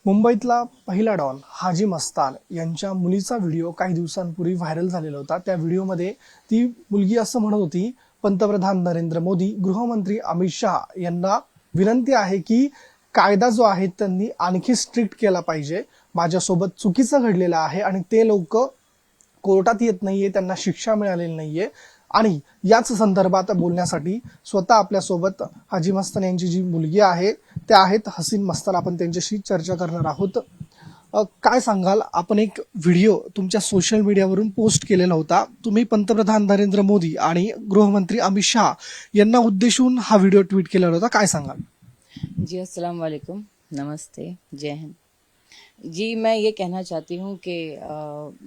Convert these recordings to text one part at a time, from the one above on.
मुंबईतला पहिला डॉन हाजी मस्तान यांच्या मुलीचा व्हिडिओ काही दिवसांपूर्वी व्हायरल झालेला होता. त्या व्हिडिओमध्ये ती मुलगी असं म्हणत होती, पंतप्रधान नरेंद्र मोदी, गृहमंत्री अमित शहा यांना विनंती आहे की कायदा जो आहे त्यांनी आणखी स्ट्रिक्ट केला पाहिजे. माझ्यासोबत चुकीचं घडलेलं आहे आणि ते लोक कोर्टात येत नाहीये, त्यांना शिक्षा मिळालेली नाहीये. आणि याच संदर्भात बोलण्यासाठी स्वतः आपल्यासोबत हाजी मस्तान यांची जी मुलगी आहे त्या आहेत हसीन मस्तान. आपण त्यांच्याशी चर्चा करणार आहोत. काय सांगाल, आपण एक व्हिडिओ तुमच्या सोशल मीडियावरून पोस्ट केलेला होता. तुम्ही पंतप्रधान नरेंद्र मोदी आणि गृहमंत्री अमित शहा यांना उद्देशून हा व्हिडिओ ट्विट केलेला होता. काय सांगाल? जी अस्सलाम वालेकुम, नमस्ते, जय हिंद। जी मैं ये कहना चाहती हूँ कि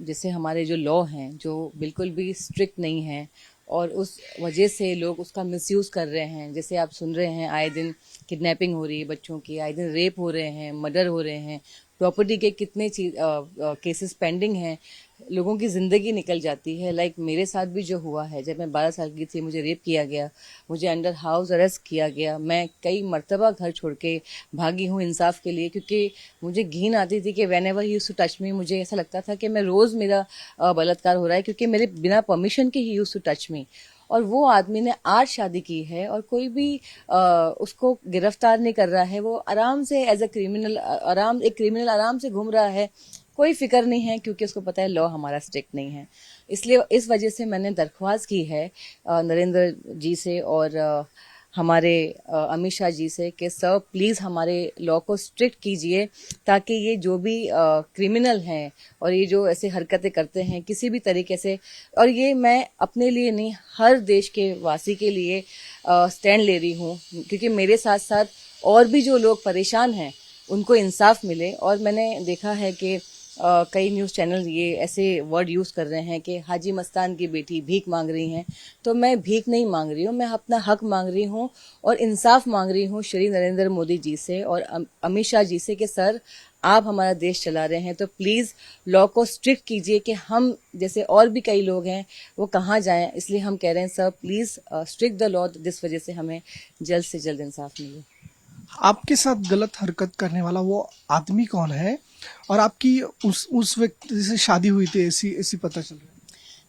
जैसे हमारे जो लॉ हैं जो बिल्कुल भी स्ट्रिक्ट नहीं हैं और उस वजह से लोग उसका मिसयूज़ कर रहे हैं। जैसे आप सुन रहे हैं आए दिन किडनैपिंग हो रही है बच्चों की, आए दिन रेप हो रहे हैं, मर्डर हो रहे हैं, प्रॉपर्टी के कितने केसेस पेंडिंग हैं, लोगों की ज़िंदगी निकल जाती है। लाइक मेरे साथ भी जो हुआ है, जब मैं 12 साल की थी मुझे रेप किया गया, मुझे अंडर हाउस अरेस्ट किया गया। मैं कई मर्तबा घर छोड़ के भागी हूँ इंसाफ के लिए, क्योंकि मुझे घिन आती थी कि whenever he used to touch me, मुझे ऐसा लगता था कि मैं रोज़ मेरा बलात्कार हो रहा है, क्योंकि मेरे बिना परमिशन के ही यूज्ड टू टच मी। और वो आदमी ने आज शादी की है और कोई भी उसको गिरफ्तार नहीं कर रहा है। वो आराम से एज अ क्रिमिनल एक क्रिमिनल आराम से घूम रहा है, कोई फिक्र नहीं है, क्योंकि उसको पता है लॉ हमारा स्ट्रिक्ट नहीं है। इसलिए इस वजह से मैंने दरख्वास्त की है नरेंद्र जी से और हमारे अमित शाह जी से कि सर प्लीज़ हमारे लॉ को स्ट्रिक्ट कीजिए, ताकि ये जो भी क्रिमिनल हैं और ये जो ऐसे हरकतें करते हैं किसी भी तरीके से, और ये मैं अपने लिए नहीं हर देश के वासी के लिए स्टैंड ले रही हूँ, क्योंकि मेरे साथ साथ और भी जो लोग परेशान हैं उनको इंसाफ मिले। और मैंने देखा है कि कई न्यूज़ चैनल ये ऐसे वर्ड यूज़ कर रहे हैं कि हाजी मस्तान की बेटी भीख मांग रही हैं। तो मैं भीख नहीं मांग रही हूँ, मैं अपना हक मांग रही हूँ और इंसाफ मांग रही हूँ श्री नरेंद्र मोदी जी से और अमित शाह जी से कि सर आप हमारा देश चला रहे हैं तो प्लीज़ लॉ को स्ट्रिक्ट कीजिए कि हम जैसे और भी कई लोग हैं वो कहाँ जाएं। इसलिए हम कह रहे हैं sir please strict the law, जिस वजह से हमें जल्द से जल्द इंसाफ मिले। आपके साथ गलत हरकत करने वाला वो आदमी कौन है और आपकी उस व्यक्ति से शादी हुई थी ऐसी ऐसी पता चल रहा है?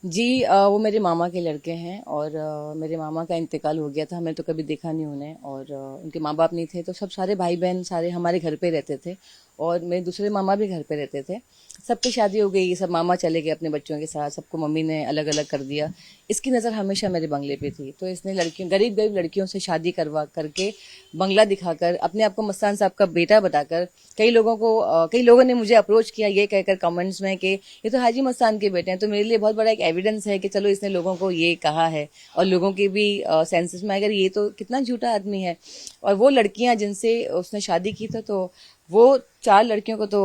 जी वो मेरे मामा के लड़के हैं और मेरे मामा का इंतकाल हो गया था, मैंने तो कभी देखा नहीं उन्हें, और उनके माँ बाप नहीं थे, तो सब सारे भाई बहन सारे हमारे घर पे रहते थे और मेरे दूसरे मामा भी घर पे रहते थे। सबकी शादी हो गई, सब मामा चले गए अपने बच्चों के साथ, सबको मम्मी ने अलग अलग कर दिया। इसकी नज़र हमेशा मेरे बंगले पे थी, तो इसने लड़कियों गरीब गरीब लड़कियों से शादी करवा करके बंगला दिखाकर अपने आप को मस्तान साहब का बेटा बताकर कई लोगों ने मुझे अप्रोच किया ये कहकर कमेंट्स में कि ये तो हाजी मस्तान के बेटे हैं। तो मेरे लिए बहुत बड़ा एक एविडेंस है कि चलो इसने लोगों को ये कहा है और लोगों के भी सेंसेस में अगर ये तो कितना झूठा आदमी है। और वो लड़कियां जिनसे उसने शादी की तो वो 4 लड़कियों को तो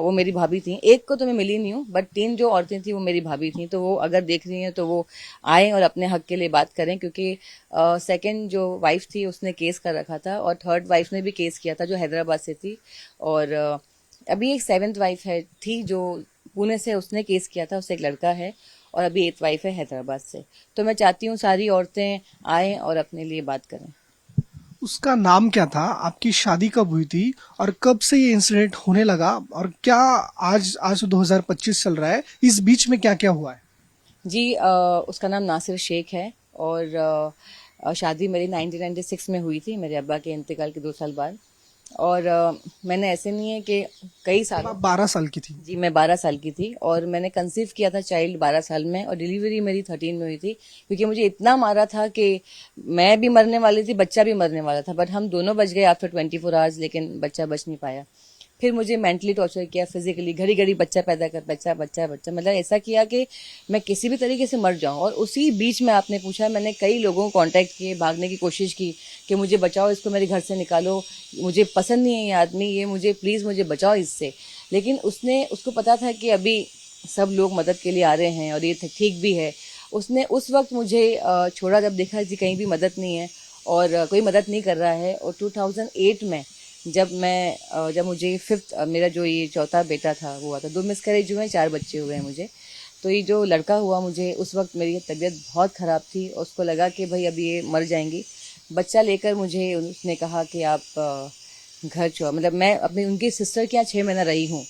वो मेरी भाभी थी, एक को तो मैं मिली नहीं हूँ, बट 3 जो औरतें थी वो मेरी भाभी थी। तो वो अगर देख रही हैं तो वो आए और अपने हक के लिए बात करें, क्योंकि सेकंड जो वाइफ थी उसने केस कर रखा था और थर्ड वाइफ ने भी केस किया था जो हैदराबाद से थी, और अभी एक 7th वाइफ थी जो पुणे से, उसने केस किया था, उससे एक लड़का है, और अभी 8th वाइफ है हैदराबाद से। तो मैं चाहती हूँ सारी औरतें आएँ और अपने लिए बात करें। उसका नाम क्या था? आपकी शादी कब हुई थी और कब से ये इंसिडेंट होने लगा? और क्या आज 2025 चल रहा है, इस बीच में क्या क्या हुआ है? जी उसका नाम नासिर शेख है और शादी मेरी 1996 में हुई थी, मेरे अब्बा के इंतकाल के 2 साल बाद। और मैंने ऐसे नहीं है कि कई साल, आप 12 साल की थी? जी मैं 12 साल की थी और मैंने कंसीव किया था चाइल्ड 12 साल में और डिलीवरी मेरी 13 में हुई थी, क्योंकि मुझे इतना मारा था कि मैं भी मरने वाली थी, बच्चा भी मरने वाला था, बट हम दोनों बच गए आफ्टर 24 आवर्स, लेकिन बच्चा बच नहीं पाया। फिर मुझे मेंटली टॉर्चर किया, फिजिकली घड़ी घड़ी बच्चा पैदा कर, बच्चा बच्चा बच्चा, मतलब ऐसा किया कि मैं किसी भी तरीके से मर जाऊं। और उसी बीच में आपने पूछा, मैंने कई लोगों को कांटेक्ट किए, भागने की कोशिश की कि मुझे बचाओ, इसको मेरे घर से निकालो, मुझे पसंद नहीं है ये आदमी, ये मुझे प्लीज़ मुझे बचाओ इससे। लेकिन उसको पता था कि अभी सब लोग मदद के लिए आ रहे हैं और ये ठीक भी है। उसने उस वक्त मुझे छोड़ा जब देखा कि कहीं भी मदद नहीं है और कोई मदद नहीं कर रहा है। और 2008 में जब मुझे 5th मेरा जो ये चौथा बेटा था वो हुआ था, 2 मिसकैरेज हुए हैं, 4 बच्चे हुए हैं मुझे। तो ये जो लड़का हुआ मुझे, उस वक्त मेरी तबीयत बहुत ख़राब थी और उसको लगा कि भाई अब ये मर जाएंगी। बच्चा लेकर मुझे उसने कहा कि आप घर छोड़ा, मतलब मैं अपनी उनकी सिस्टर के यहाँ 6 महीना रही हूँ।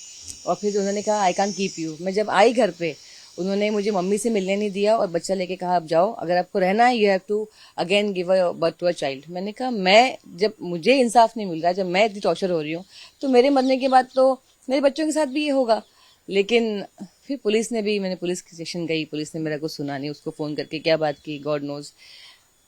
और फिर उन्होंने कहा आई कांट कीप यू। मैं जब आई घर पे, उन्होंने मुझे मम्मी से मिलने नहीं दिया और बच्चा लेके कहा आप जाओ, अगर आपको रहना है you have to again give a birth to a child. मैंने कहा मैं, जब मुझे इंसाफ नहीं मिल रहा, जब मैं इतनी टॉर्चर हो रही हूँ, तो मेरे मरने के बाद तो मेरे बच्चों के साथ भी ये होगा। लेकिन फिर पुलिस ने भी, मैंने पुलिस स्टेशन गई, पुलिस ने मेरा कुछ सुना नहीं, उसको फ़ोन करके क्या बात की गॉड नोज।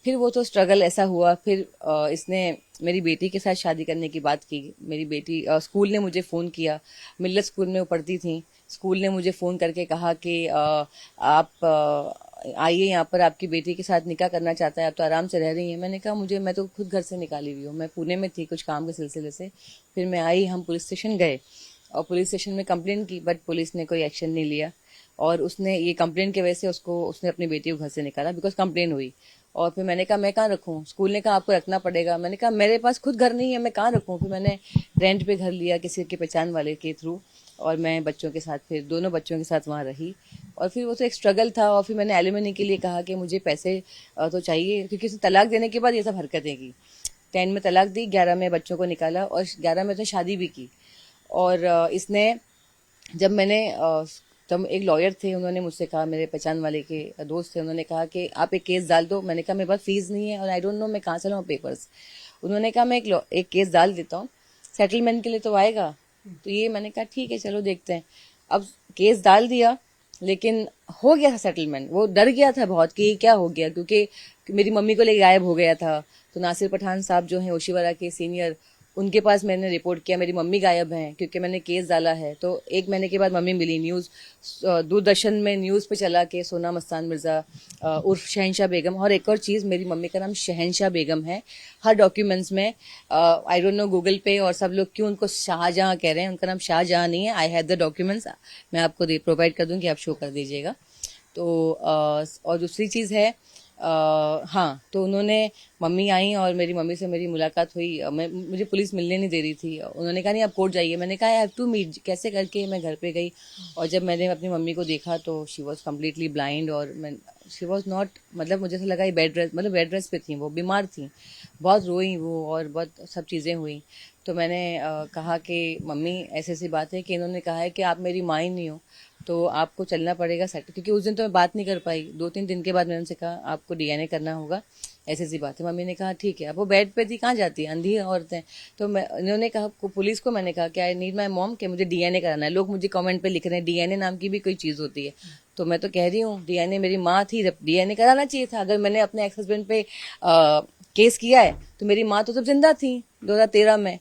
फिर वो तो स्ट्रगल ऐसा हुआ। फिर इसने मेरी बेटी के साथ शादी करने की बात की। मेरी बेटी स्कूल ने मुझे फ़ोन किया, मिल्लत स्कूल में वो पढ़ती थी। स्कूल ने मुझे फ़ोन करके कहा कि आप आइए यहाँ पर, आपकी बेटी के साथ निकाह करना चाहता है, आप तो आराम से रह रही हैं। मैंने कहा मैं तो खुद घर से निकाली हुई हूँ, मैं पुणे में थी कुछ काम के सिलसिले से। फिर मैं आई, हम पुलिस स्टेशन गए और पुलिस स्टेशन में कंप्लेन की, बट पुलिस ने कोई एक्शन नहीं लिया। और उसने ये कंप्लेन की वजह से उसने अपनी बेटी को घर से निकाला, बिकॉज कंप्लेन हुई। और फिर मैंने कहा मैं कहाँ रखूँ, स्कूल ने कहा आपको रखना पड़ेगा। मैंने कहा मेरे पास खुद घर नहीं है, मैं कहाँ रखूँ। फिर मैंने रेंट पे घर लिया किसी के पहचान वाले के थ्रू, और मैं बच्चों के साथ, फिर दोनों बच्चों के साथ वहाँ रही। और फिर वो तो एक स्ट्रगल था। और फिर मैंने एलिमनी के लिए कहा कि मुझे पैसे तो चाहिए, क्योंकि उसे तलाक देने के बाद ये सब हरकतें की। 10 में तलाक दी, 11 में बच्चों को निकाला, और 11 में तो शादी भी की। और इसने, जब मैंने तब एक लॉयर थे, उन्होंने मुझसे कहा, मेरे पहचान वाले के दोस्त थे, उन्होंने कहा कि आप एक केस डाल दो। मैंने कहा मेरे पास फीस नहीं है और आई डोंट नो मैं कहाँ से लाऊं पेपर्स। उन्होंने कहा मैं एक केस डाल देता हूँ, सेटलमेंट के लिए तो आएगा। तो ये मैंने कहा ठीक है चलो देखते हैं। अब केस डाल दिया, लेकिन हो गया था सेटलमेंट। वो डर गया था बहुत कि क्या हो गया, क्योंकि मेरी मम्मी को लेके गायब हो गया था। तो नासिर पठान साहब जो हैं ओशीवारा के सीनियर, उनके पास मैंने रिपोर्ट किया मेरी मम्मी गायब हैं, क्योंकि मैंने केस डाला है। तो 1 महीने के बाद मम्मी मिली। न्यूज़ दूरदर्शन में न्यूज़ पे चला कि सोना मस्तान मिर्ज़ा उर्फ शहनशाह बेगम। और एक और चीज़, मेरी मम्मी का नाम शहनशाह बेगम है हर डॉक्यूमेंट्स में। आई डोंट नो गूगल पे और सब लोग क्यों उनको शाहजहां कह रहे हैं, उनका नाम शाहजहां नहीं है। आई हैव द डॉक्यूमेंट्स, मैं आपको प्रोवाइड कर दूंगी, आप शो कर दीजिएगा। तो और दूसरी चीज़ है, हाँ, तो उन्होंने, मम्मी आई और मेरी मम्मी से मेरी मुलाकात हुई। मुझे पुलिस मिलने नहीं दे रही थी। उन्होंने कहा नहीं आप कोर्ट जाइए। मैंने कहा आई हैव टू मीट, कैसे करके मैं घर पे गई। और जब मैंने अपनी मम्मी को देखा तो शी वॉज कम्प्लीटली ब्लाइंड, और शी वॉज नॉट, मतलब मुझे ऐसा लगा ये बेड रेस्ट पे थी, वो बीमार थी। बहुत रोई वो और बहुत सब चीज़ें हुई। तो मैंने कहा कि मम्मी ऐसी ऐसी बात है कि इन्होंने कहा है कि आप मेरी माँ ही नहीं हो, तो आपको चलना पड़ेगा सेट। क्योंकि उस दिन तो मैं बात नहीं कर पाई। 2-3 दिन के बाद मैंने उनसे कहा आपको डीएनए करना होगा, ऐसी ऐसी बात है। मम्मी ने कहा ठीक है। अब वो बेड पे थी, कहाँ जाती है, अंधी औरतें। तो इन्होंने कहा पुलिस को, मैंने कहा कि आई नीड माई मॉम, कि मुझे डीएनए कराना है। लोग मुझे कमेंट पे लिख रहे हैं डीएनए नाम की भी कोई चीज़ होती है। तो मैं तो कह रही हूँ डीएनए, मेरी माँ थी, डीएनए कराना चाहिए था। अगर मैंने अपने एक्स हस्बैंड पे केस किया है तो मेरी माँ तो तब जिंदा थी 2013 में।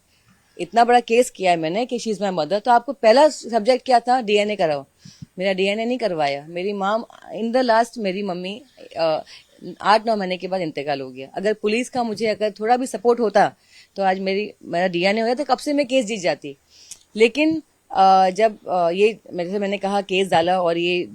इतना बड़ा केस किया है मैंने कि शी इज माई मदर, तो आपको पहला सब्जेक्ट क्या था, डीएनए कराओ। मेरा डीएनए नहीं करवाया। मेरी माँ इन द लास्ट, मेरी मम्मी 8-9 महीने के बाद इंतकाल हो गया। अगर पुलिस का मुझे अगर थोड़ा भी सपोर्ट होता तो आज मेरा डीएनए हो गया, तो कब से मैं केस जीत जाती। लेकिन जब ये मैंने कहा केस डाला और ये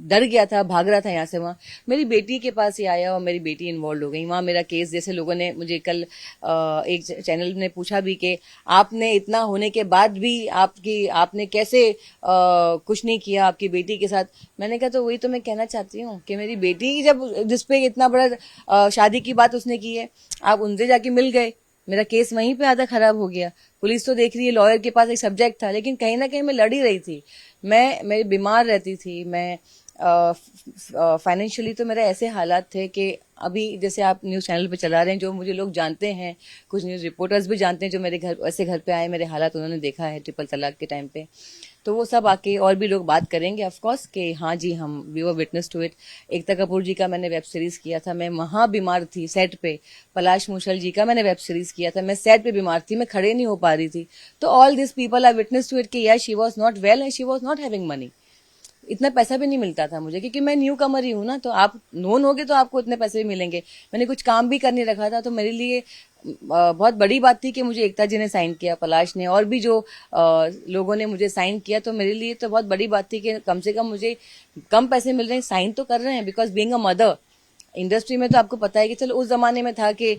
डर गया था, भाग रहा था यहाँ से वहाँ, मेरी बेटी के पास ही आया और मेरी बेटी इन्वॉल्व हो गई वहाँ। मेरा केस, जैसे लोगों ने मुझे कल एक चैनल ने पूछा भी कि आपने इतना होने के बाद भी आपने कैसे कुछ नहीं किया आपकी बेटी के साथ। मैंने कहा तो वही तो मैं कहना चाहती हूँ कि मेरी बेटी जब, जिसपे इतना बड़ा शादी की बात उसने की है, आप उनसे जाके मिल गए, मेरा केस वहीं पे आधा खराब हो गया। पुलिस तो देख रही है, लॉयर के पास एक सब्जेक्ट था, लेकिन कहीं ना कहीं मैं लड़ ही रही थी। मैं बीमार रहती थी, मैं फाइनेंशियली तो मेरे ऐसे हालात थे कि अभी जैसे आप न्यूज़ चैनल पे चला रहे हैं, जो मुझे लोग जानते हैं, कुछ न्यूज़ रिपोर्टर्स भी जानते हैं जो मेरे घर पे आए, मेरे हालात उन्होंने देखा है ट्रिपल तलाक के टाइम पे। तो वो सब आके और भी लोग बात करेंगे ऑफ कोर्स कि हाँ जी हम we were witness to it. Ekta Kapoor ji का मैंने वेब सीरीज किया था, मैं वहाँ बीमार थी सेट पे। पलाश मुशल जी का मैंने वेब सीरीज किया था, मैं सेट पे बीमार थी, मैं खड़े नहीं हो पा रही थी। तो all this people are witness to it कि यार she was not well and she was not having money. इतना पैसा भी नहीं मिलता था मुझे, क्योंकि मैं न्यू कमर ही हूँ ना। तो आप नोन होगे तो आपको इतने पैसे भी मिलेंगे। मैंने कुछ काम भी कर नहीं रखा था, तो मेरे लिए बहुत बड़ी बात थी कि मुझे एकता जी ने साइन किया, पलाश ने, और भी जो लोगों ने मुझे साइन किया। तो मेरे लिए तो बहुत बड़ी बात थी कि कम से कम मुझे कम पैसे मिल रहे हैं, साइन तो कर रहे हैं। Because being a mother industry में तो आपको पता है कि चलो उस जमाने में था कि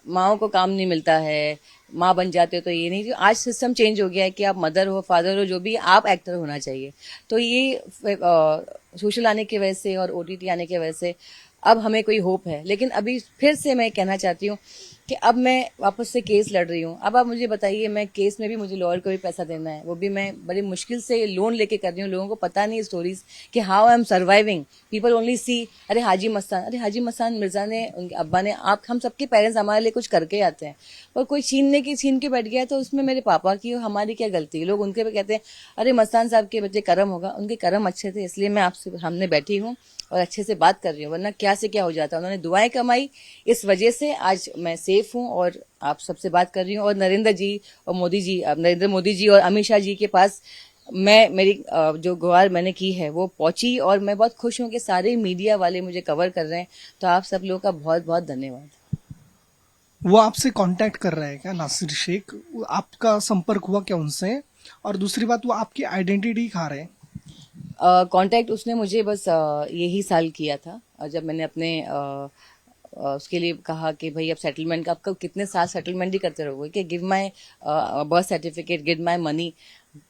माओ को काम नहीं मिलता है, माँ बन जाते हो तो ये नहीं। आज सिस्टम चेंज हो गया है कि आप मदर हो, फादर हो, जो भी आप एक्टर होना चाहिए। तो ये सोशल आने की वजह से और ओटीटी आने की वजह से अब हमें कोई होप है। लेकिन अभी फिर से मैं कहना चाहती हूँ कि अब मैं वापस से केस लड़ रही हूँ। अब आप मुझे बताइए, मैं केस में भी मुझे लॉयर को भी पैसा देना है, वो भी मैं बड़ी मुश्किल से लोन लेके कर रही हूँ। लोगों को पता नहीं स्टोरीज कि how I am surviving. People only see अरे हाजी मस्तान मिर्जा ने, उनके अब्बा ने, आप हम सबके पेरेंट्स हमारे लिए कुछ करके आते हैं, और कोई छीन के बैठ गया तो उसमें मेरे पापा की और हमारी क्या गलती है। लोग उनके पे कहते हैं अरे मस्तान साहब के बच्चे कर्म होगा, उनके कर्म अच्छे थे इसलिए मैं आपसे सामने बैठी हूँ और अच्छे से बात कर रही हूँ, वरना क्या से क्या हो जाता। उन्होंने दुआएं कमाई, इस वजह से आज मैं सेफ हूँ और आप सबसे बात कर रही हूँ। और नरेंद्र मोदी जी और अमित शाह जी के पास मेरी जो गुहार मैंने की है वो पहुंची, और मैं बहुत खुश हूँ कि सारे मीडिया वाले मुझे कवर कर रहे हैं। तो आप सब लोगों का बहुत बहुत धन्यवाद। वो आपसे कांटेक्ट कर रहे हैं क्या नासिर शेख? आपका संपर्क हुआ क्या उनसे? और दूसरी बात, वो आपकी आइडेंटिटी खा रहे हैं? कांटेक्ट उसने मुझे बस यही साल किया था, जब मैंने अपने उसके लिए कहा कि भाई अब सेटलमेंट का, आपका कितने साल सेटलमेंट ही करते रहोगे, कि give my birth certificate, give my money,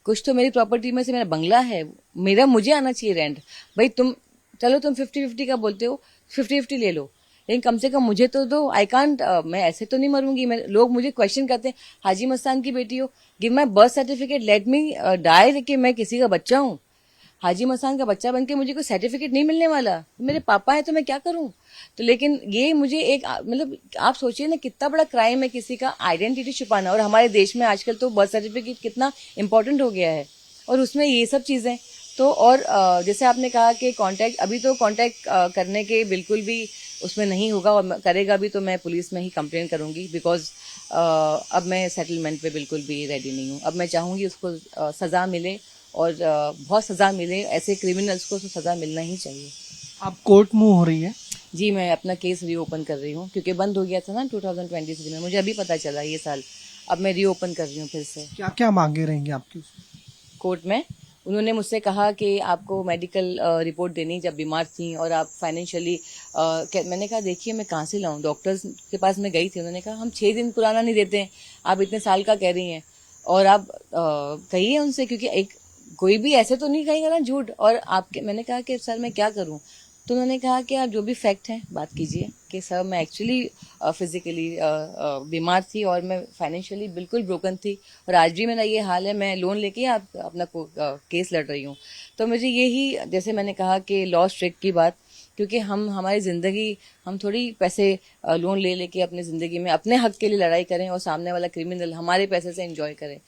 कुछ तो मेरी प्रॉपर्टी में से मेरा बंगला है, मेरा मुझे आना चाहिए रेंट। भाई तुम चलो, तुम 50-50 का बोलते हो, 50-50 ले लो, लेकिन कम से कम मुझे तो दो। आई कांट, मैं ऐसे तो नहीं मरूंगी। लोग मुझे क्वेश्चन करते हैं, हाजी मस्तान की बेटी हो, give my birth certificate, let me die, कि मैं किसी का बच्चा हूँ। हाजी मस्तान का बच्चा बनके मुझे कोई सर्टिफिकेट नहीं मिलने वाला, मेरे पापा है तो मैं क्या करूं। तो लेकिन ये मुझे एक मतलब आप सोचिए ना, कितना बड़ा क्राइम है किसी का आइडेंटिटी छुपाना। और हमारे देश में आजकल तो बर्थ सर्टिफिकेट कितना इंपॉर्टेंट हो गया है, और उसमें ये सब चीजें तो। और जैसे आपने कहा कि कांटेक्ट, अभी तो कांटेक्ट करने के बिल्कुल भी उसमें नहीं होगा, और करेगा भी तो मैं पुलिस में ही कंप्लेन करूंगी, बिकॉज अब मैं सेटलमेंट पे बिल्कुल भी रेडी नहीं हूँ। अब मैं चाहूंगी उसको सजा मिले, और बहुत सजा मिले, ऐसे क्रिमिनल्स को तो सजा मिलना ही चाहिए। आप कोर्ट मूव हो रही है? जी, मैं अपना केस रीओपन कर रही हूँ, क्योंकि बंद हो गया था ना 2023 में, मुझे अभी पता चला ये साल। अब मैं रीओपन कर रही हूँ फिर से क्या क्या मांगे रहेंगी आपकी? कोर्ट में। उन्होंने मुझसे कहा कि आपको मेडिकल रिपोर्ट देनी जब बीमार थी, और आप फाइनेंशियली, मैंने कहा देखिए मैं कहाँ से लाऊं, डॉक्टर्स के पास मैं गई थी, उन्होंने कहा हम 6 दिन पुराना नहीं देते हैं, आप इतने साल का कह रही हैं, और आप कहिए उनसे, क्योंकि एक कोई भी ऐसे तो नहीं कहेगा ना झूठ। और आपके, मैंने कहा कि सर मैं क्या करूं, तो उन्होंने कहा कि आप जो भी फैक्ट है बात कीजिए, कि सर मैं एक्चुअली फिजिकली बीमार थी, और मैं फाइनेंशियली बिल्कुल ब्रोकन थी, और आज भी मेरा ये हाल है, मैं लोन लेके आप अपना केस लड़ रही हूँ। तो मुझे यही, जैसे मैंने कहा कि लॉ स्ट्रिक्ट की बात, क्योंकि हमारी ज़िंदगी, हम थोड़ी पैसे लोन ले लेके अपनी ज़िंदगी में अपने हक के लिए लड़ाई करें, और सामने वाला क्रिमिनल हमारे पैसे से एंजॉय करे।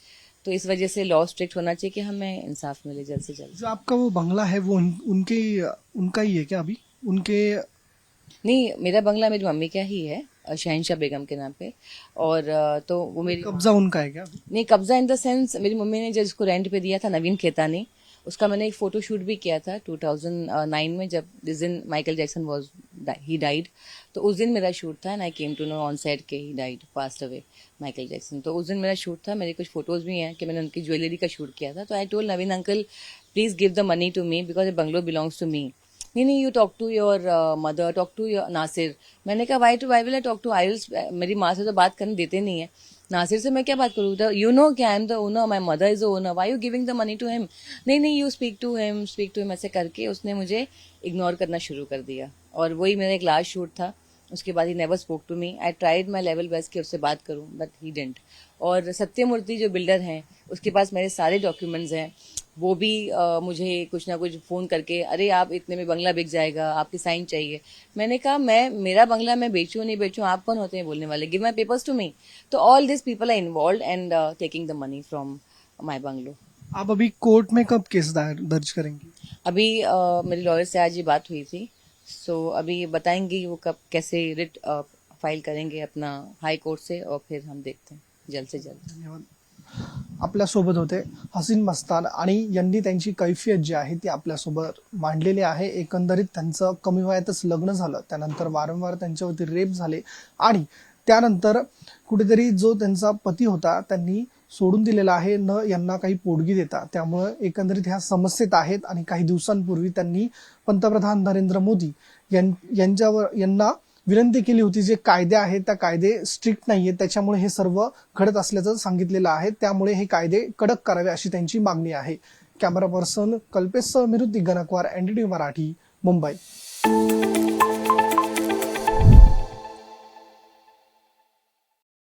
तो इस वजह से लॉ स्ट्रिक्ट होना चाहिए कि हमें इंसाफ मिले जल्द से जल्द। जो आपका वो बंगला है वो उनका ही है क्या अभी? उनके? नहीं, मेरा बंगला मेरी मम्मी का ही है, शहनशाह बेगम के नाम पे। और तो वो मेरी, कब्जा उनका है क्या? नहीं कब्जा इन द सेंस, मेरी मम्मी ने जिसको रेंट पे दिया था, नवीन खेतानी, उसका मैंने एक फोटो शूट भी किया था 2009 में, जब जिस दिन Michael Jackson was he died, तो उस दिन मेरा शूट था, and I came to know on set के he died, passed away Michael Jackson. तो उस दिन मेरा शूट था, मेरे कुछ फोटोज भी हैं कि मैंने उनकी ज्वेलरी का शूट किया था। तो I told Naveen uncle please give the money to me, because a bungalow belongs to me. नहीं, you talk to your mother, talk to your Nasir. मैंने कहा why will I talk to isles, मेरी माँ से तो बात करने देते नहीं है, नासिर से मैं क्या बात करूँ, यू नो कि I am the owner, my mother is the owner, why you giving the money to him. नहीं, यू स्पीक टू हिम, ऐसे करके उसने मुझे इग्नोर करना शुरू कर दिया। और वही मेरा एक लास्ट शूट था, उसके बाद he never spoke to me. I tried my level best कि उससे बात करूं, बट ही डिडंट। और सत्यमूर्ति जो बिल्डर हैं, उसके पास मेरे सारे डॉक्यूमेंट्स हैं, वो भी मुझे कुछ ना कुछ फ़ोन करके, अरे आप इतने में बंगला बिक जाएगा, आपकी साइन चाहिए। मैंने कहा मेरा बंगला मैं बेचूं नहीं बेचूं, आप कौन होते हैं बोलने वाले, give my papers to me. तो all this people are involve and taking the money from my bungalow. आप अभी कोर्ट में कब केस दर्ज करेंगी? अभी मेरे लॉयर से आज ये बात हुई थी, सो अभी बताएंगी वो कब कैसे रिट फाइल करेंगे अपना हाई कोर्ट से, और फिर हम देखते हैं जल्द से जल्द। धन्यवाद. आपल्यासोबत होते हसीन मस्तान, आणि यांनी त्यांची कैफियत जी आहे ती आपल्यासोबत मांडलेली आहे. एकंदरीत त्यांचं कमी वयातच लग्न झालं, त्यानंतर वारंवार त्यांच्यावरती रेप झाले, आणि त्यानंतर कुठेतरी जो त्यांचा पती होता त्यांनी सोडून दिलेला आहे, न यांना काही पोटगी देता. त्यामुळे एकंदरीत ह्या समस्येत आहेत. आणि काही दिवसांपूर्वी त्यांनी पंतप्रधान नरेंद्र मोदी यांना विनंती केली होती, जे कायदे आहेत त्या कायदे स्ट्रिक्ट नाहीये, त्याच्यामुळे हे सर्व घडत असल्याचं सांगितलेलं आहे. त्यामुळे हे कायदे कडक करावे अशी त्यांची मागणी आहे. Camera person Kalpesh Miruti Ganakwar, NDTV Marathi, Mumbai.